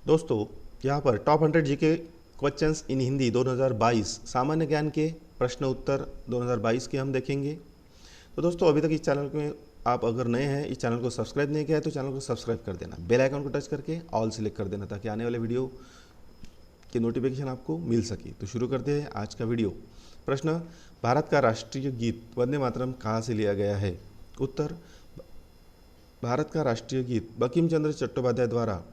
दोस्तों, यहाँ पर top 100 GK questions in Hindi 2022 सामान्य ज्ञान के प्रश्न उत्तर 2022 के हम देखेंगे। तो दोस्तों, अभी तक इस चैनल में आप अगर नए हैं, इस चैनल को सब्सक्राइब नहीं किया है तो चैनल को सब्सक्राइब कर देना, बेल आइकन को टच करके ऑल सेलेक्ट कर देना ताकि आने वाले वीडियो की नोटिफिकेशन आपको मिल सके। तो शुरू करते हैं आज का वीडियो। प्रश्न, भारत का राष्ट्रीय गीत वंदे मातरम कहाँ से लिया गया है? उत्तर, भारत का राष्ट्रीय गीत बंकिम चंद्र चट्टोपाध्याय द्वारा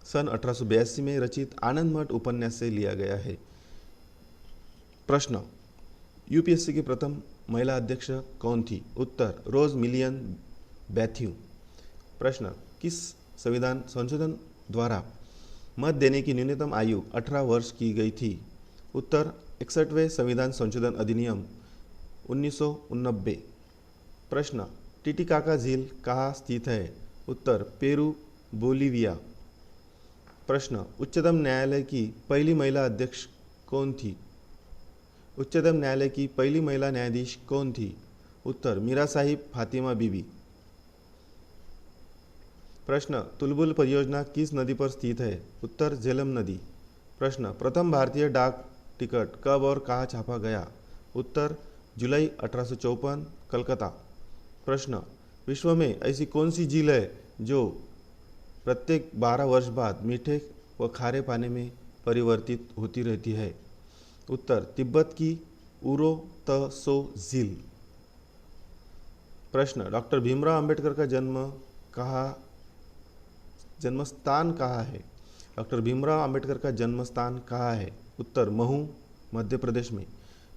सन 1882 में रचित आनंद मठ उपन्यास से लिया गया है। प्रश्न, यूपीएससी की प्रथम महिला अध्यक्ष कौन थी? उत्तर, रोज मिलियन बैथ्यू। प्रश्न, किस संविधान संशोधन द्वारा मत देने की न्यूनतम आयु 18 वर्ष की गई थी? उत्तर, 61वें संविधान संशोधन अधिनियम 1989। प्रश्न, टिटिकाका झील कहाँ स्थित है? उत्तर, पेरू, बोलिविया। प्रश्न, उच्चतम न्यायालय की पहली महिला अध्यक्ष कौन थी? उच्चतम न्यायालय की पहली महिला न्यायाधीश कौन थी? उत्तर, मीरा साहिब फातिमा बीबी। प्रश्न, तुलबुल परियोजना किस नदी पर स्थित है? उत्तर, झेलम नदी। प्रश्न, प्रथम भारतीय डाक टिकट कब और कहाँ छापा गया? उत्तर, जुलाई 1854, कलकत्ता। प्रश्न, विश्व में ऐसी कौन सी झील है जो प्रत्येक 12 वर्ष बाद मीठे व खारे पानी में परिवर्तित होती रहती है? उत्तर, तिब्बत की उरो तसो झील। प्रश्न, डॉक्टर भीमराव अंबेडकर का जन्मस्थान कहाँ है? डॉक्टर भीमराव अंबेडकर का जन्मस्थान कहाँ है? उत्तर, महू, मध्य प्रदेश में।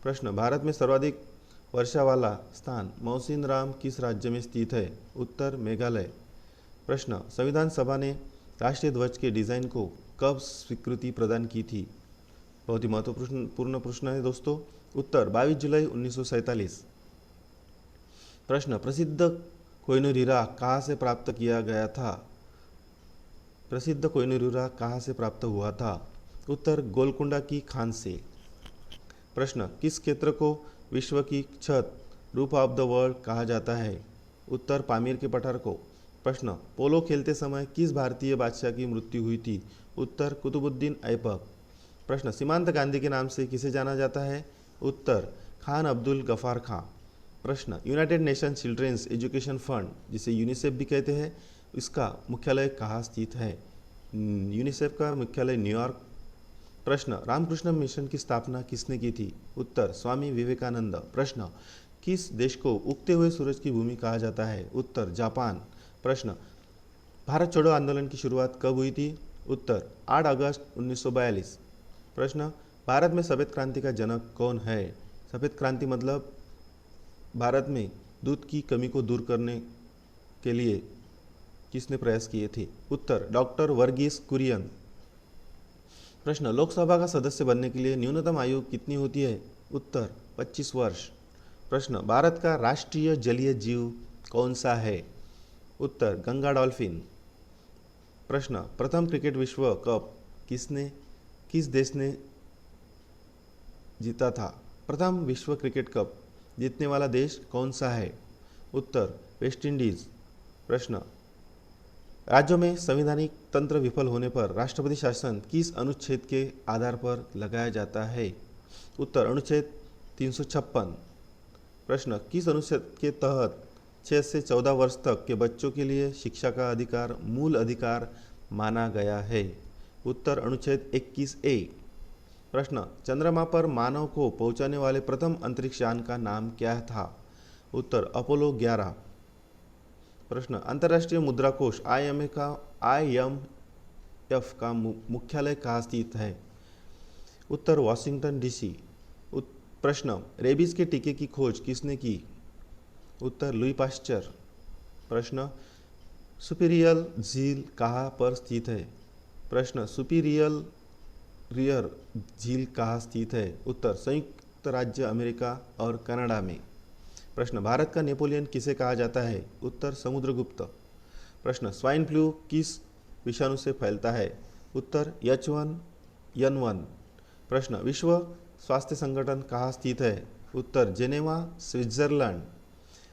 प्रश्न, भारत में सर्वाधिक वर्षा वाला स्थान मौसिन राम किस राज्य में स्थित है? उत्तर, मेघालय। प्रश्न, संविधान सभा ने राष्ट्रीय ध्वज के डिज़ाइन को कब स्वीकृति प्रदान की थी? बहुत ही महत्वपूर्ण प्रश्न है दोस्तों। उत्तर, 22 जुलाई 1947। प्रश्न, प्रसिद्ध कोहिनूर हीरा कहाँ से प्राप्त किया गया था? प्रसिद्ध कोहिनूर हीरा कहाँ से प्राप्त हुआ था? उत्तर, गोलकुंडा की खान से। प्रश्न, किस क्षेत्र को विश्व की छत रूफ ऑफ द वर्ल्ड कहा जाता है? उत्तर, पामीर के पठार को। प्रश्न, पोलो खेलते समय किस भारतीय बादशाह की मृत्यु हुई थी? उत्तर, कुतुबुद्दीन ऐबक। प्रश्न, सीमांत गांधी के नाम से किसे जाना जाता है? उत्तर, खान अब्दुल गफार खां। प्रश्न, United Nation children's education fund जिसे यूनिसेफ भी कहते हैं, इसका मुख्यालय कहाँ स्थित है? यूनिसेफ का मुख्यालय न्यूयॉर्क। प्रश्न, रामकृष्ण मिशन की स्थापना किसने की थी? उत्तर, स्वामी विवेकानंद। प्रश्न, किस देश को उगते हुए सूरज की भूमि कहा जाता है? उत्तर, जापान। प्रश्न, भारत छोड़ो आंदोलन की शुरुआत कब हुई थी? उत्तर, 8 अगस्त 1942। प्रश्न, भारत में सफ़ेद क्रांति का जनक कौन है? सफ़ेद क्रांति मतलब भारत में दूध की कमी को दूर करने के लिए किसने प्रयास किए थे? उत्तर, डॉक्टर वर्गीस कुरियन। प्रश्न, लोकसभा का सदस्य बनने के लिए न्यूनतम आयु कितनी होती है? उत्तर, 25 वर्ष। प्रश्न, भारत का राष्ट्रीय जलीय जीव कौन सा है? उत्तर, गंगा डॉल्फिन। प्रश्न, प्रथम क्रिकेट विश्व कप किस देश ने जीता था? प्रथम विश्व क्रिकेट कप जीतने वाला देश कौन सा है? उत्तर, वेस्ट इंडीज। प्रश्न, राज्यों में संवैधानिक तंत्र विफल होने पर राष्ट्रपति शासन किस अनुच्छेद के आधार पर लगाया जाता है? उत्तर, अनुच्छेद 356। प्रश्न, किस अनुच्छेद के तहत 6 से 14 वर्ष तक के बच्चों के लिए शिक्षा का अधिकार मूल अधिकार माना गया है? उत्तर, अनुच्छेद 21A। प्रश्न, चंद्रमा पर मानव को पहुंचाने वाले प्रथम अंतरिक्ष यान का नाम क्या था? उत्तर, अपोलो 11। प्रश्न, अंतर्राष्ट्रीय मुद्रा कोष IMF का मुख्यालय कहाँ स्थित है? उत्तर, वाशिंगटन DC। प्रश्न, रेबीज के टीके की खोज किसने की? उत्तर, लुई पाश्चर। प्रश्न, सुपीरियर झील कहाँ पर स्थित है? प्रश्न, सुपीरियर झील कहाँ स्थित है? उत्तर, संयुक्त राज्य अमेरिका और कनाडा में। प्रश्न, भारत का नेपोलियन किसे कहा जाता है? उत्तर, समुद्रगुप्त। प्रश्न, स्वाइन फ्लू किस विषाणु से फैलता है? उत्तर, H1N1। प्रश्न, विश्व स्वास्थ्य संगठन कहाँ स्थित है? उत्तर, जेनेवा, स्विट्जरलैंड।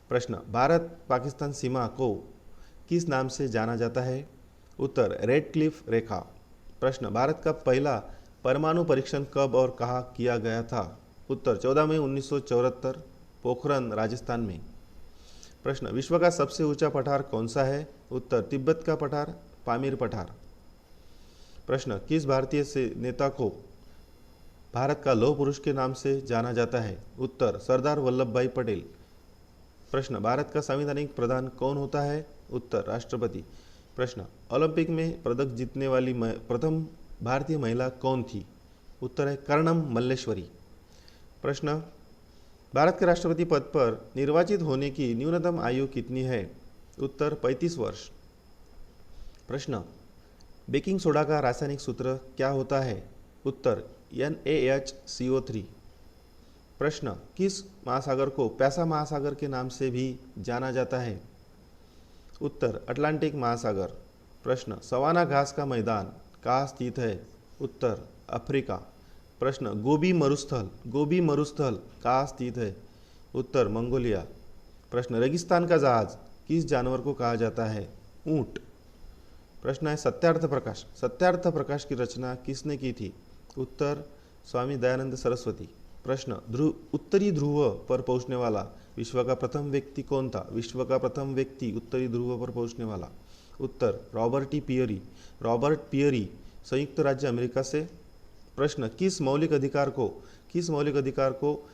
प्रश्न, भारत पाकिस्तान सीमा को किस नाम से जाना जाता है? उत्तर, रेड क्लिफ रेखा। प्रश्न, भारत का पहला परमाणु परीक्षण कब और कहाँ किया गया था? उत्तर, 14 मई 1974, पोखरन, राजस्थान में। प्रश्न, विश्व का सबसे ऊंचा पठार कौन सा है? उत्तर, तिब्बत का पठार, पामीर पठार। प्रश्न, किस भारतीय से नेता को भारत का लौह पुरुष के नाम से जाना जाता है? उत्तर, सरदार वल्लभ भाई पटेल। प्रश्न, भारत का संवैधानिक प्रधान कौन होता है? उत्तर, राष्ट्रपति। प्रश्न, ओलंपिक में पदक जीतने वाली प्रथम भारतीय महिला कौन थी? उत्तर है कर्णम मल्लेश्वरी। प्रश्न, भारत के राष्ट्रपति पद पर निर्वाचित होने की न्यूनतम आयु कितनी है? उत्तर, 35 वर्ष। प्रश्न, बेकिंग सोडा का रासायनिक सूत्र क्या होता है? उत्तर, NaHCO3। प्रश्न, किस महासागर को प्यासा महासागर के नाम से भी जाना जाता है? उत्तर, अटलांटिक महासागर। प्रश्न, सवाना घास का मैदान कहाँ स्थित है? उत्तर, अफ्रीका। प्रश्न, गोबी मरुस्थल कहाँ स्थित है? उत्तर, मंगोलिया। प्रश्न, रेगिस्तान का जहाज किस जानवर को कहा जाता है? ऊंट। प्रश्न है सत्यार्थ प्रकाश की रचना किसने की थी? उत्तर, स्वामी दयानंद सरस्वती। प्रश्न, उत्तरी ध्रुव पर पहुंचने वाला विश्व का प्रथम व्यक्ति कौन था? विश्व का प्रथम व्यक्ति उत्तरी ध्रुव पर पहुंचने वाला। उत्तर, रॉबर्ट पियरी, संयुक्त राज्य अमेरिका से। प्रश्न, किस मौलिक अधिकार को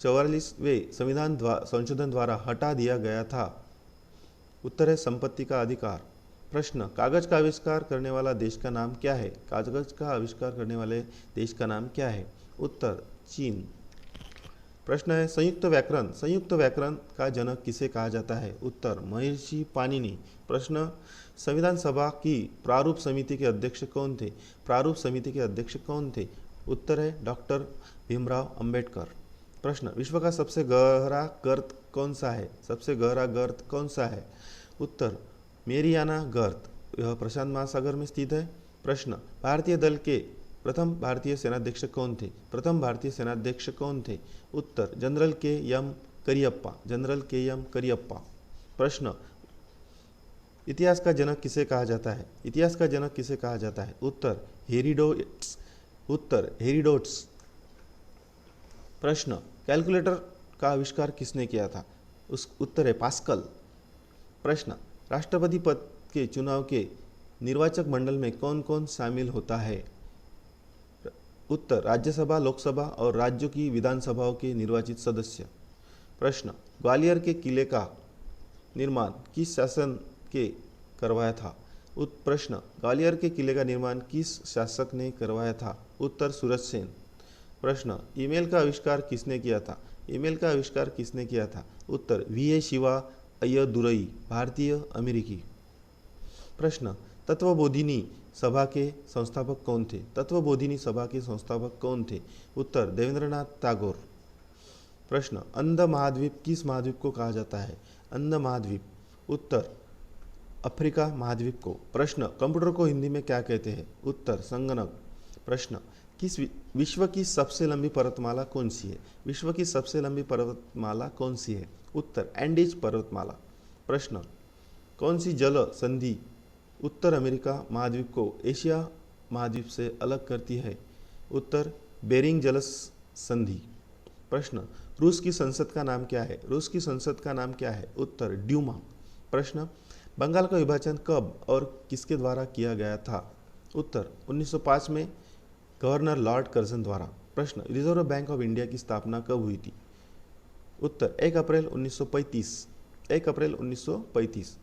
44वें संविधान संशोधन द्वारा हटा दिया गया था? उत्तर है संपत्ति का अधिकार। प्रश्न, कागज का आविष्कार करने वाला देश का नाम क्या है? कागज का आविष्कार करने वाले देश का नाम क्या है? उत्तर, चीन। प्रश्न है संयुक्त व्याकरण का जनक किसे कहा जाता है? उत्तर, महर्षि पाणिनि। प्रश्न, संविधान सभा की प्रारूप समिति के अध्यक्ष कौन थे? उत्तर है डॉक्टर भीमराव अंबेडकर। प्रश्न, विश्व का सबसे गहरा गर्त कौन सा है? उत्तर, मेरियाना गर्त, यह प्रशांत महासागर में स्थित है। प्रश्न, भारतीय दल के प्रथम भारतीय सेनाध्यक्ष कौन थे? उत्तर, जनरल के एम करियप्पा। प्रश्न, इतिहास का जनक किसे कहा जाता है? उत्तर, हेरोडोटस। प्रश्न, कैलकुलेटर का आविष्कार किसने किया था? उत्तर है पास्कल। प्रश्न, राष्ट्रपति पद के चुनाव के निर्वाचक मंडल में कौन कौन शामिल होता है? उत्तर, राज्यसभा, लोकसभा और राज्यों की विधानसभाओं के निर्वाचित सदस्य। प्रश्न, ग्वालियर के किले का निर्माण किस शासन के करवाया था? प्रश्न, ग्वालियर के किले का निर्माण किस शासक ने करवाया था? उत्तर, सूरज सेन। प्रश्न, ईमेल का आविष्कार किसने किया था? उत्तर, VA शिवा अय्यदुरई, भारतीय अमेरिकी। प्रश्न, तत्वबोधिनी सभा के संस्थापक कौन थे? उत्तर, देवेंद्रनाथ टैगोर। प्रश्न, अंध महाद्वीप किस महाद्वीप को कहा जाता है? अंध महाद्वीप, उत्तर, अफ्रीका महाद्वीप को। प्रश्न, कंप्यूटर को हिंदी में क्या कहते हैं? उत्तर, संगणक। प्रश्न, विश्व की सबसे लंबी पर्वतमाला कौन सी है? उत्तर, एंडीज पर्वतमाला। प्रश्न, कौन सी जल संधि उत्तर अमेरिका महाद्वीप को एशिया महाद्वीप से अलग करती है? उत्तर, बेरिंग जल संधि। प्रश्न, रूस की संसद का नाम क्या है? उत्तर, ड्यूमा। प्रश्न, बंगाल का विभाजन कब और किसके द्वारा किया गया था? उत्तर, 1905 में गवर्नर लॉर्ड कर्जन द्वारा। प्रश्न, रिजर्व बैंक ऑफ इंडिया की स्थापना कब हुई थी? उत्तर, 1 अप्रैल 1935।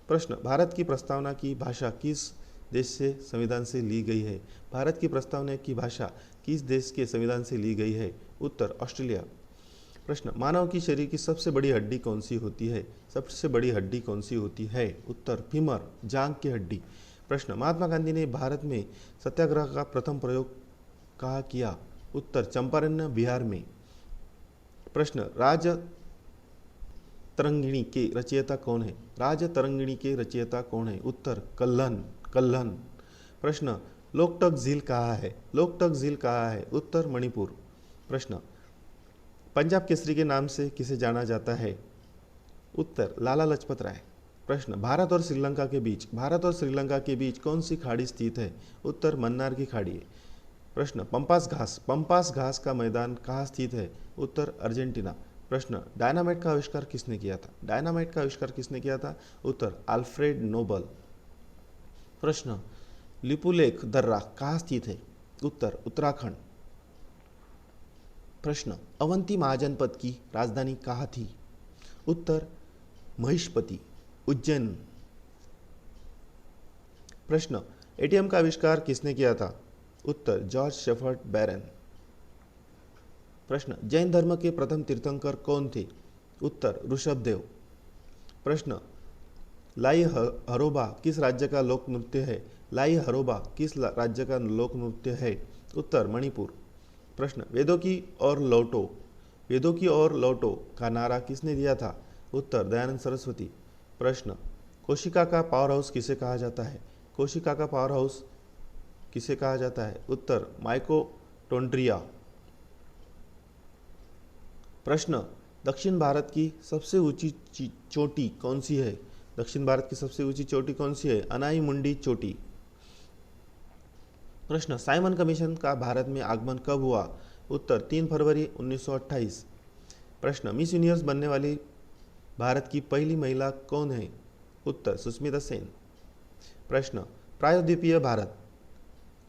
प्रश्न, भारत की प्रस्तावना की भाषा किस देश से संविधान से ली गई है? भारत की प्रस्तावना की भाषा किस देश के संविधान से ली गई है? उत्तर, ऑस्ट्रेलिया। प्रश्न, मानव की शरीर की सबसे बड़ी हड्डी कौन सी होती है? उत्तर, फीमर, जांघ की हड्डी। प्रश्न, महात्मा गांधी ने भारत में सत्याग्रह का प्रथम प्रयोग कहाँ किया? उत्तर, चंपारण, बिहार में। प्रश्न, राजतरंगिणी के रचयिता कौन है? उत्तर, कल्हन। प्रश्न, लोकटक झील कहाँ है? उत्तर, मणिपुर। प्रश्न, पंजाब केसरी के नाम से किसे जाना जाता है? उत्तर, लाला लाजपत राय। प्रश्न भारत और श्रीलंका के बीच कौन सी खाड़ी स्थित है? उत्तर मन्नार की खाड़ी है। प्रश्न पंपास घास का मैदान कहाँ स्थित है? उत्तर अर्जेंटीना। प्रश्न डायनामाइट का आविष्कार किसने किया था? उत्तर अल्फ्रेड नोबल। प्रश्न लिपुलेख दर्रा कहाँ स्थित है? उत्तर उत्तराखंड। प्रश्न अवंती महाजनपद की राजधानी कहाँ थी? उत्तर महिष्मती, उज्जैन। प्रश्न एटीएम का आविष्कार किसने किया था? उत्तर जॉर्ज शेफर्ड बैरन। प्रश्न जैन धर्म के प्रथम तीर्थंकर कौन थे? उत्तर ऋषभदेव। प्रश्न लाई हरोबा किस राज्य का लोक नृत्य है? उत्तर मणिपुर। प्रश्न वेदों की ओर लौटो का नारा किसने दिया था? उत्तर दयानंद सरस्वती। प्रश्न कोशिका का पावर हाउस किसे कहा जाता है? उत्तर माइटोकॉन्ड्रिया। प्रश्न दक्षिण भारत की सबसे ऊंची चोटी कौन सी है? अनाई मुंडी चोटी। प्रश्न साइमन कमीशन का भारत में आगमन कब हुआ? उत्तर 3 फरवरी 1928। प्रश्न मिस यूनिवर्स बनने वाली भारत की पहली महिला कौन है? उत्तर सुष्मिता सेन। प्रश्न प्रायद्वीपीय भारत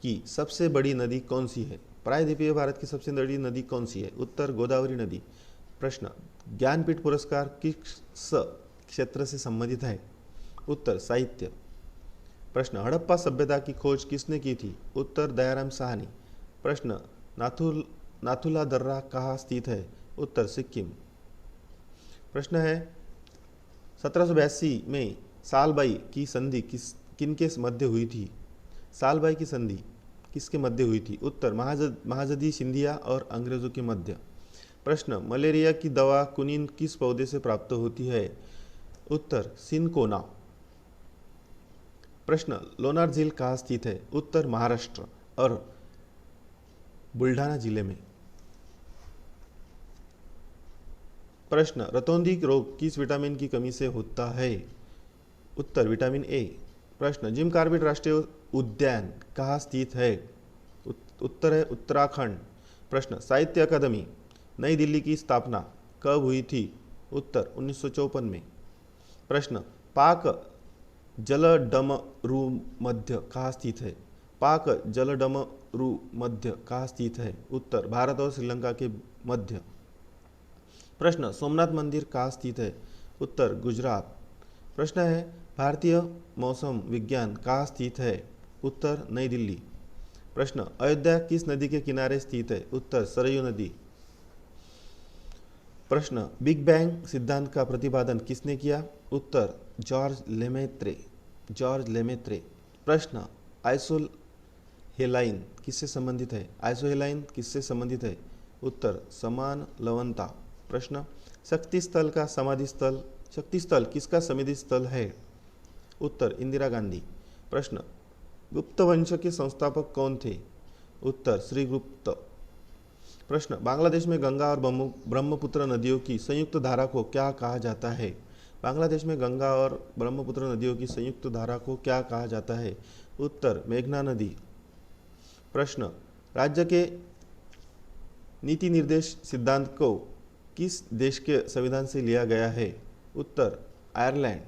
की सबसे बड़ी नदी कौन सी है? उत्तर गोदावरी नदी। प्रश्न ज्ञानपीठ पुरस्कार किस क्षेत्र से संबंधित है? उत्तर साहित्य। प्रश्न हड़प्पा सभ्यता की खोज किसने की थी? उत्तर दयाराम साहनी। प्रश्न नाथुला दर्रा कहाँ स्थित है? उत्तर सिक्किम। प्रश्न है 1782 में सालबाई की संधि किनके मध्य हुई थी? सालबाई की संधि किसके मध्य हुई थी? उत्तर महाजदी सिंधिया और अंग्रेजों के मध्य। प्रश्न मलेरिया की दवा कुनिन किस पौधे से प्राप्त होती है? उत्तर सिनकोना। प्रश्न लोनार झील कहाँ स्थित है? उत्तर महाराष्ट्र और बुल्ढाना जिले में। प्रश्न रतौंधी रोग किस विटामिन की कमी से होता है? उत्तर विटामिन ए। प्रश्न जिम कॉर्बेट राष्ट्रीय उद्यान कहाँ स्थित है? उत्तर है उत्तराखंड। प्रश्न साहित्य अकादमी नई दिल्ली की स्थापना कब हुई थी? उत्तर 1954 में। प्रश्न पाक जलडमरू मध्य कहाँ स्थित है? उत्तर भारत और श्रीलंका के मध्य। प्रश्न सोमनाथ मंदिर कहाँ स्थित है? उत्तर गुजरात। प्रश्न है भारतीय मौसम विज्ञान कहाँ स्थित है? उत्तर नई दिल्ली। प्रश्न अयोध्या किस नदी के किनारे स्थित है? उत्तर सरयू नदी। प्रश्न बिग बैंग सिद्धांत का प्रतिपादन किसने किया? उत्तर जॉर्ज लेमेत्रे। प्रश्न आइसोहेलाइन किससे संबंधित है? उत्तर समान लवणता। प्रश्न शक्ति स्थल किसका समाधि स्थल है? उत्तर इंदिरा गांधी। प्रश्न गुप्त वंश के संस्थापक कौन थे? उत्तर श्रीगुप्त। प्रश्न बांग्लादेश में गंगा और ब्रह्मपुत्र नदियों की संयुक्त धारा को क्या कहा जाता है? उत्तर मेघना नदी। प्रश्न राज्य के नीति निर्देश सिद्धांत को किस देश के संविधान से लिया गया है? उत्तर आयरलैंड।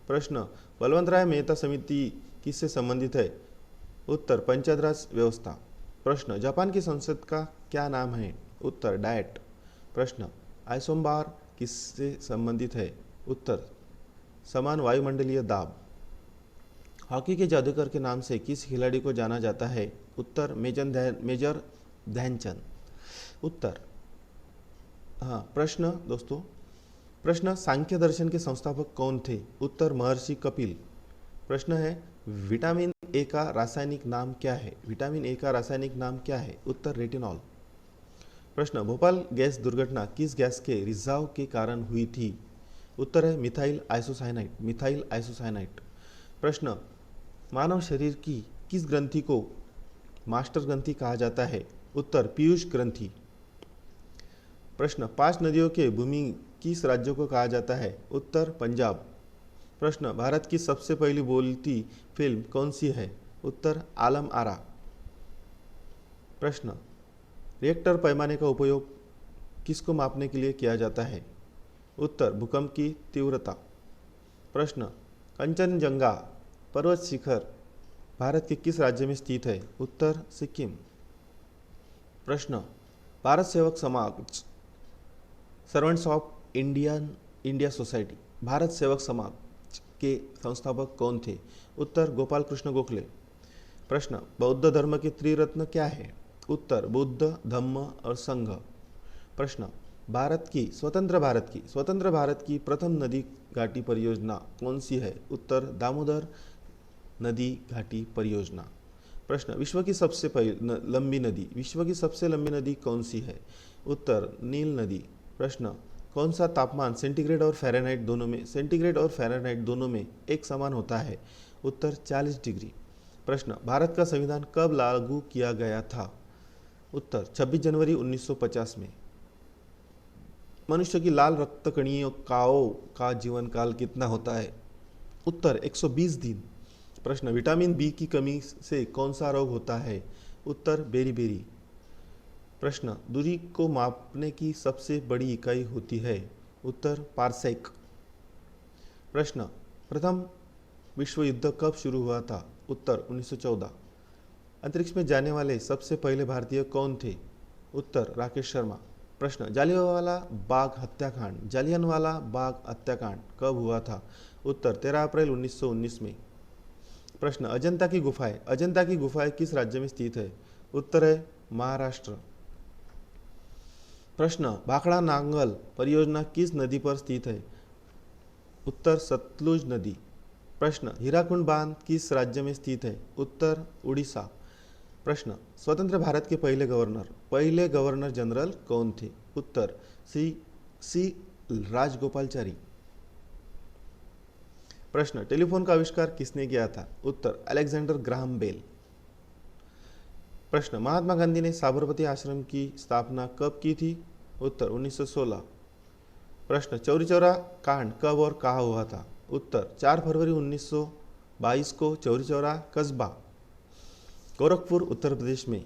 प्रश्न बलवंतराय मेहता समिति किससे संबंधित है? उत्तर पंचायत राज व्यवस्था। प्रश्न जापान की संसद का क्या नाम है? उत्तर डायट। प्रश्न आइसोबार किससे संबंधित है? उत्तर समान वायुमंडलीय दाब। हॉकी के जादूगर के नाम से किस खिलाड़ी को जाना जाता है? उत्तर मेजर ध्यानचंद। प्रश्न सांख्य दर्शन के संस्थापक कौन थे? उत्तर महर्षि कपिल। प्रश्न है विटामिन ए का रासायनिक नाम क्या है? उत्तर रेटिनॉल। प्रश्न भोपाल गैस दुर्घटना किस गैस के रिसाव के कारण हुई थी? उत्तर है मिथाइल आइसोसाइनाइट। प्रश्न मानव शरीर की किस ग्रंथि को मास्टर ग्रंथि कहा जाता है? उत्तर पीयूष ग्रंथि। प्रश्न 5 नदियों के भूमि किस राज्य को कहा जाता है? उत्तर पंजाब। प्रश्न, भारत की सबसे पहली बोलती फिल्म कौन सी है? उत्तर, आलम आरा। प्रश्न, रिएक्टर पैमाने का उपयोग किसको मापने के लिए किया जाता है? उत्तर, भूकंप की तीव्रता। प्रश्न, कंचनजंगा पर्वत शिखर भारत के किस राज्य में स्थित है? उत्तर, सिक्किम। प्रश्न, भारत सेवक समाज servants of India society Bharat सेवक समाज के संस्थापक कौन थे? उत्तर, गोपाल कृष्ण गोखले। प्रश्न, बौद्ध धर्म के त्रिरत्न क्या है? उत्तर, बुद्ध, धम्म और संघ। प्रश्न, स्वतंत्र भारत की प्रथम नदी घाटी परियोजना कौन सी है? उत्तर, दामोदर नदी घाटी परियोजना। प्रश्न, विश्व की सबसे लंबी नदी कौन सी है? उत्तर, नील नदी। प्रश्न, कौन सा तापमान सेंटीग्रेड और फ़ारेनहाइट दोनों में एक समान होता है? उत्तर, 40 डिग्री। प्रश्न, भारत का संविधान कब लागू किया गया था? उत्तर, 26 जनवरी 1950 में। मनुष्य की लाल रक्त कणिकाओं का जीवन काल कितना होता है? उत्तर, 120 दिन। प्रश्न, विटामिन बी की कमी से कौन सा रोग होता है? उत्तर, बेरी। प्रश्न, दूरी को मापने की सबसे बड़ी इकाई होती है? उत्तर, पारसेक। प्रश्न, प्रथम विश्व युद्ध कब शुरू हुआ था? उत्तर, 1914। अंतरिक्ष में जाने वाले सबसे पहले भारतीय कौन थे? उत्तर, राकेश शर्मा। प्रश्न, जालियांवाला बाग हत्याकांड कब हुआ था? उत्तर, 13 अप्रैल 1919 में। प्रश्न, अजंता की गुफाएं किस राज्य में स्थित है? उत्तर है महाराष्ट्र। प्रश्न, भाखड़ा नांगल परियोजना किस नदी पर स्थित है? उत्तर, सतलुज नदी। प्रश्न, हीराकुंड बांध किस राज्य में स्थित है? उत्तर, उड़ीसा। प्रश्न, स्वतंत्र भारत के पहले गवर्नर जनरल कौन थे? उत्तर, सी राजगोपालचारी। प्रश्न, टेलीफोन का आविष्कार किसने किया था? उत्तर, अलेक्जेंडर ग्राहम बेल। प्रश्न, महात्मा गांधी ने साबरमती आश्रम की स्थापना कब की थी? उत्तर, 1916। प्रश्न, चौरी चौरा कांड कब और कहाँ हुआ था? उत्तर, 4 फरवरी 1922 को चौरी चौरा कस्बा, गोरखपुर, उत्तर प्रदेश में।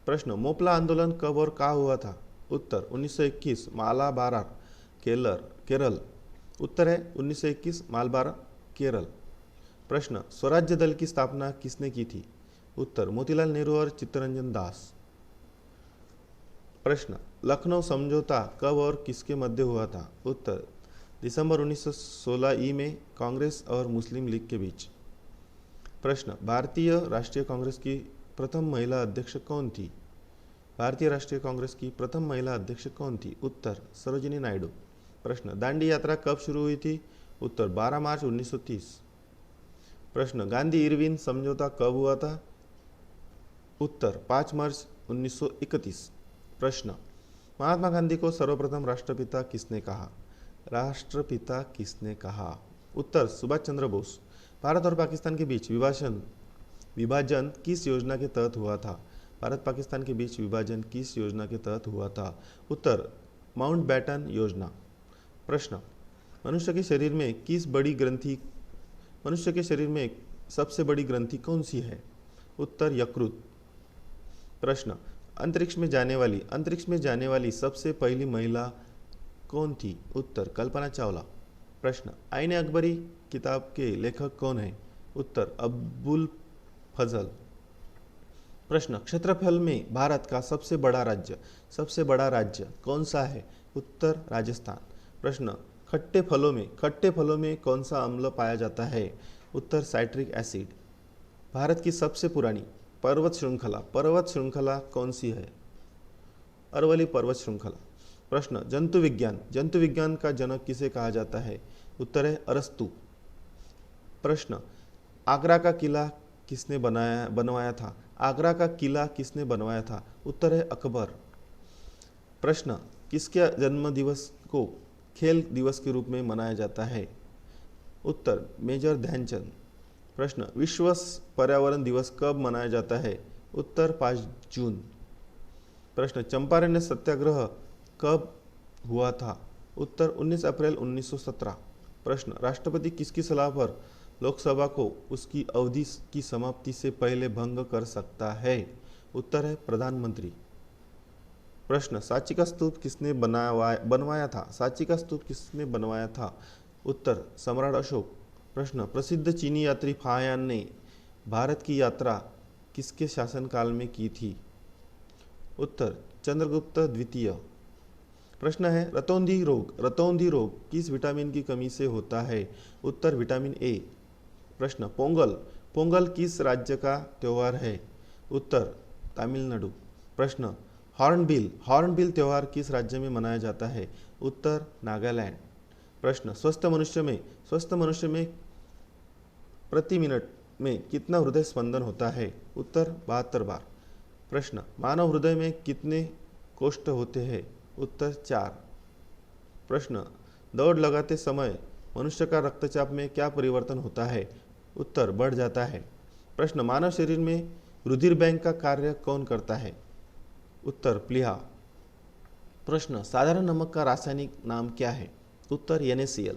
प्रश्न, मोपला आंदोलन कब और कहाँ हुआ था? उत्तर, 1921 मालाबार, केरल। उत्तर है 1921 मालबार, केरल। प्रश्न, स्वराज्य दल की स्थापना किसने की थी? उत्तर, मोतीलाल नेहरू और चित्तरंजन दास। प्रश्न, लखनऊ समझौता कब और किसके मध्य हुआ था? उत्तर, दिसंबर 1916 ई में कांग्रेस और मुस्लिम लीग के बीच। प्रश्न, भारतीय राष्ट्रीय कांग्रेस की प्रथम महिला अध्यक्ष कौन थी? उत्तर, सरोजिनी नायडू। प्रश्न, दांडी यात्रा कब शुरू हुई थी? उत्तर, 12 मार्च 1930। प्रश्न, गांधी इरविन समझौता कब हुआ था? उत्तर, 5 मार्च 1931। प्रश्न, महात्मा गांधी को सर्वप्रथम राष्ट्रपिता किसने कहा? उत्तर, सुभाष चंद्र बोस। भारत और पाकिस्तान के बीच विभाजन किस योजना के तहत हुआ था? उत्तर, माउंटबैटन योजना। प्रश्न, मनुष्य के शरीर में सबसे बड़ी ग्रंथि कौन सी है? उत्तर, यकृत। प्रश्न, अंतरिक्ष में जाने वाली सबसे पहली महिला कौन थी? उत्तर, कल्पना चावला। प्रश्न, आईने अकबरी किताब के लेखक कौन है? उत्तर, अबुल फजल। प्रश्न, क्षेत्रफल में भारत का सबसे बड़ा राज्य कौन सा है? उत्तर, राजस्थान। प्रश्न, खट्टे फलों में कौन सा अम्ल पाया जाता है? उत्तर, साइट्रिक एसिड। भारत की सबसे पुरानी पर्वत श्रृंखला कौन सी है? अरवली पर्वत श्रृंखला। प्रश्न, जंतु विज्ञान का जनक किसे कहा जाता है? उत्तर है अरस्तु। प्रश्न, आगरा का किला किसने बनवाया था? उत्तर है अकबर। प्रश्न, किसके जन्म दिवस को खेल दिवस के रूप में मनाया जाता है? उत्तर, मेजर ध्यानचंद। प्रश्न, विश्व पर्यावरण दिवस कब मनाया जाता है? उत्तर, 5 जून। प्रश्न, चंपारण सत्याग्रह कब हुआ था? उत्तर, 19 अप्रैल 1917। प्रश्न, राष्ट्रपति किसकी सलाह पर लोकसभा को उसकी अवधि की समाप्ति से पहले भंग कर सकता है? उत्तर है प्रधानमंत्री। प्रश्न, सांची का स्तूप किसने बनवाया था? सांची का स्तूप किसने बनवाया था? उत्तर सम्राट अशोक। प्रश्न, प्रसिद्ध चीनी यात्री फाहियान ने भारत की यात्रा किसके शासनकाल में की थी? उत्तर चंद्रगुप्त द्वितीय। प्रश्न है, रतौंधी रोग किस विटामिन की कमी से होता है? उत्तर विटामिन ए। प्रश्न, पोंगल किस राज्य का त्योहार है? उत्तर तमिलनाडु। प्रश्न, हॉर्नबिल त्योहार किस राज्य में मनाया जाता है? उत्तर नागालैंड। प्रश्न, स्वस्थ मनुष्य में प्रति मिनट में कितना हृदय स्पंदन होता है? उत्तर 72 बार। प्रश्न, मानव हृदय में कितने कोष्ठ होते हैं? उत्तर 4। प्रश्न, दौड़ लगाते समय मनुष्य का रक्तचाप में क्या परिवर्तन होता है? उत्तर बढ़ जाता है। प्रश्न, मानव शरीर में रुधिर बैंक का कार्य कौन करता है? उत्तर प्लीहा। प्रश्न, साधारण नमक का रासायनिक नाम क्या है? उत्तर NaCl।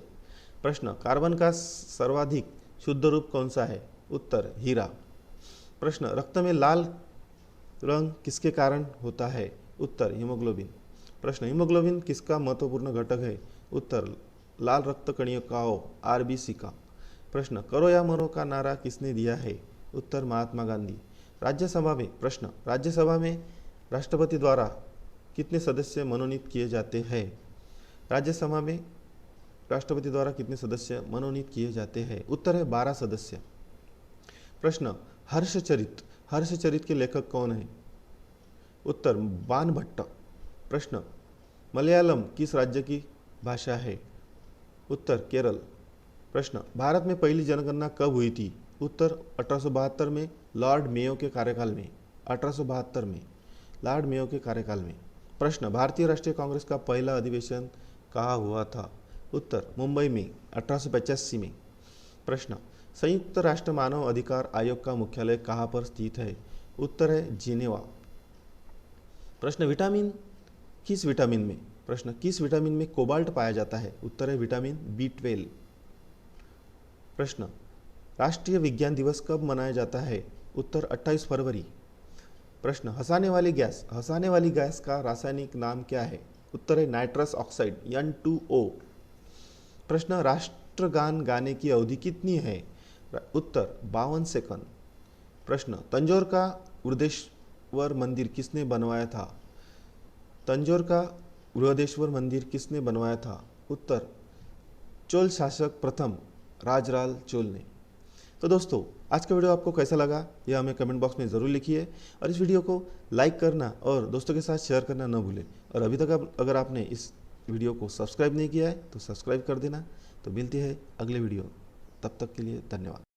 प्रश्न, कार्बन का सर्वाधिक शुद्ध रूप कौन सा है? उत्तर हीरा। प्रश्न, रक्त में लाल रंग किसके कारण होता है? उत्तर हीमोग्लोबिन। प्रश्न, हीमोग्लोबिन किसका महत्वपूर्ण घटक है? उत्तर लाल रक्त कणिकाओं RBC का। प्रश्न, करो या मरो का नारा किसने दिया है? उत्तर महात्मा गांधी। राज्यसभा में राष्ट्रपति द्वारा कितने सदस्य मनोनीत किए जाते हैं? राज्यसभा में राष्ट्रपति द्वारा कितने सदस्य मनोनीत किए जाते हैं? उत्तर है 12 सदस्य। प्रश्न, हर्षचरित के लेखक कौन है? उत्तर बाणभट्ट। प्रश्न, मलयालम किस राज्य की भाषा है? उत्तर केरल। प्रश्न, भारत में पहली जनगणना कब हुई थी? उत्तर 1872 में लॉर्ड मेयो के कार्यकाल में। 1872 में लॉर्ड मेयो के कार्यकाल में। प्रश्न, भारतीय राष्ट्रीय कांग्रेस का पहला अधिवेशन कहाँ हुआ था? उत्तर मुंबई में 1885 में। प्रश्न, संयुक्त राष्ट्र मानव अधिकार आयोग का मुख्यालय कहाँ पर स्थित है? उत्तर है जिनेवा। प्रश्न, किस विटामिन में कोबाल्ट पाया जाता है? उत्तर है विटामिन B12। प्रश्न, राष्ट्रीय विज्ञान दिवस कब मनाया जाता है? उत्तर 28 फरवरी। प्रश्न, हंसाने वाली गैस का रासायनिक नाम क्या है? उत्तर है नाइट्रस ऑक्साइड N2O। प्रश्न, राष्ट्रगान गाने की अवधि कितनी है? उत्तर 52 सेकंड। प्रश्न, तंजौर का बृहदेश्वर मंदिर किसने बनवाया था? तंजौर का बृहदेश्वर मंदिर किसने बनवाया था? उत्तर चोल शासक प्रथम राजराल चोल ने। तो दोस्तों, आज का वीडियो आपको कैसा लगा यह हमें कमेंट बॉक्स में ज़रूर लिखिए और इस वीडियो को लाइक करना और दोस्तों के साथ शेयर करना न भूलें। और अभी तक अगर आपने इस वीडियो को सब्सक्राइब नहीं किया है तो सब्सक्राइब कर देना। तो मिलती है अगले वीडियो, तब तक के लिए धन्यवाद।